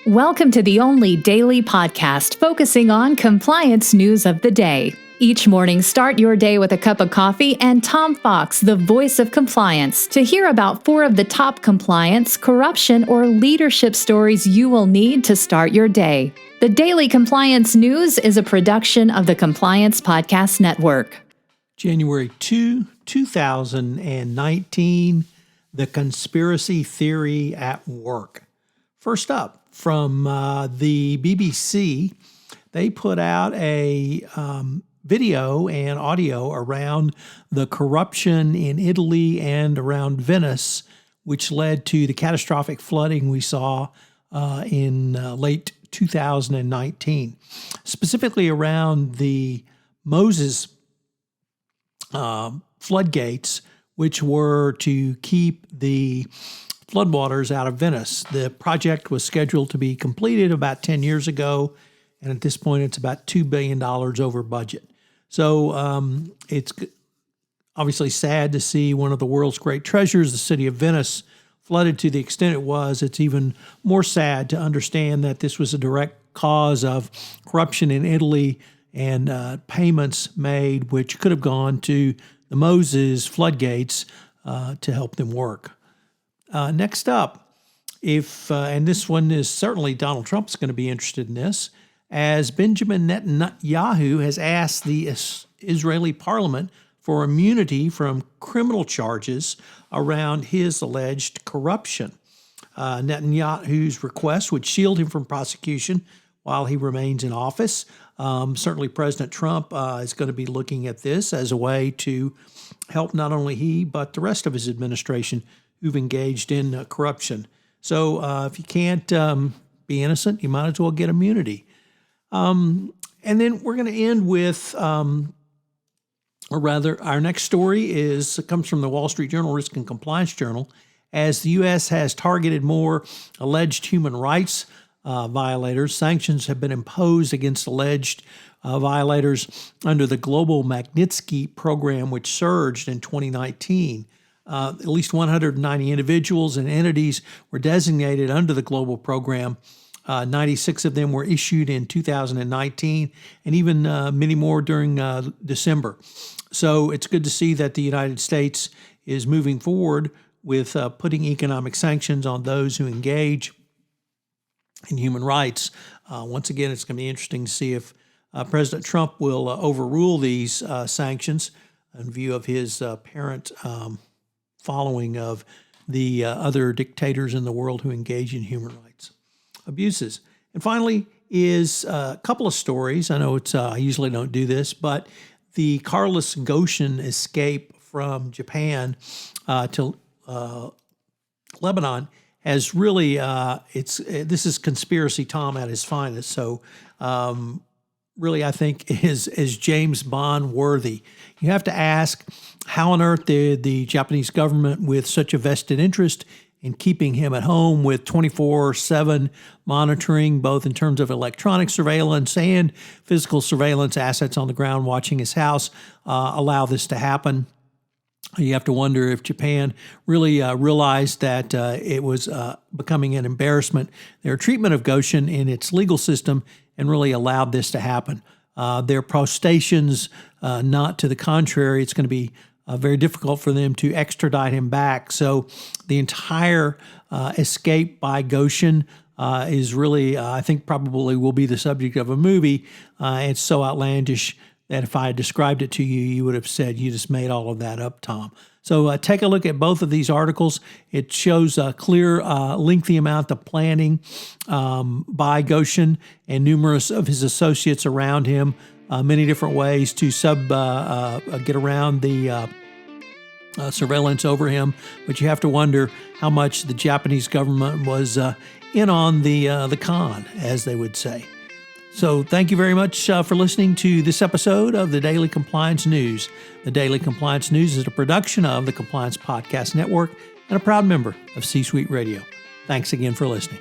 Welcome to the only daily podcast focusing on compliance news of the day. Each morning, start your day with a cup of coffee and Tom Fox, the voice of compliance, to hear about 4 of the top compliance, corruption, or leadership stories you will need to start your day. The Daily Compliance News is a production of the Compliance Podcast Network. January 2, 2019, the conspiracy theory at work. First up, from the BBC, they put out a video and audio around the corruption in Italy and around Venice, which led to the catastrophic flooding we saw in late 2019, specifically around the Moses floodgates, which were to keep the floodwaters out of Venice. The project was scheduled to be completed about 10 years ago, and at this point it's about $2 billion over budget. So it's obviously sad to see one of the world's great treasures, the city of Venice, flooded to the extent it was. It's even more sad to understand that this was a direct cause of corruption in Italy and payments made which could have gone to the Moses floodgates to help them work. Next up, and this one is certainly Donald Trump's going to be interested in this, as Benjamin Netanyahu has asked the Israeli parliament for immunity from criminal charges around his alleged corruption. Netanyahu's request would shield him from prosecution while he remains in office. Certainly President Trump is going to be looking at this as a way to help not only he, but the rest of his administration who've engaged in corruption. So if you can't be innocent, you might as well get immunity. And then we're going to end with, or rather, our next story comes from the Wall Street Journal Risk and Compliance Journal, as the U.S. has targeted more alleged human rights violators. Sanctions have been imposed against alleged violators under the Global Magnitsky program, which surged in 2019. At least 190 individuals and entities were designated under the global program. 96 of them were issued in 2019, and even many more during December. So it's good to see that the United States is moving forward with putting economic sanctions on those who engage in human rights. Once again, it's going to be interesting to see if President Trump will overrule these sanctions in view of his apparent following of the other dictators in the world who engage in human rights abuses. And finally is a couple of stories. I know I usually don't do this, but the Carlos Ghosn escape from Japan to Lebanon has really, this is conspiracy Tom at his finest. So really, I think is James Bond worthy. You have to ask, how on earth did the Japanese government, with such a vested interest in keeping him at home with 24/7 monitoring, both in terms of electronic surveillance and physical surveillance assets on the ground watching his house, allow this to happen? You have to wonder if Japan really realized that it was becoming an embarrassment, their treatment of Ghosn in its legal system, and really allowed this to happen. Their protestations, not to the contrary, it's going to be very difficult for them to extradite him back. So the entire escape by Ghosn is really, I think, probably will be the subject of a movie. It's so outlandish that if I had described it to you, you would have said, you just made all of that up, Tom. So take a look at both of these articles. It shows a clear, lengthy amount of planning by Ghosn and numerous of his associates around him, many different ways to get around the surveillance over him. But you have to wonder how much the Japanese government was in on the con, as they would say. So thank you very much for listening to this episode of the Daily Compliance News. The Daily Compliance News is a production of the Compliance Podcast Network and a proud member of C-Suite Radio. Thanks again for listening.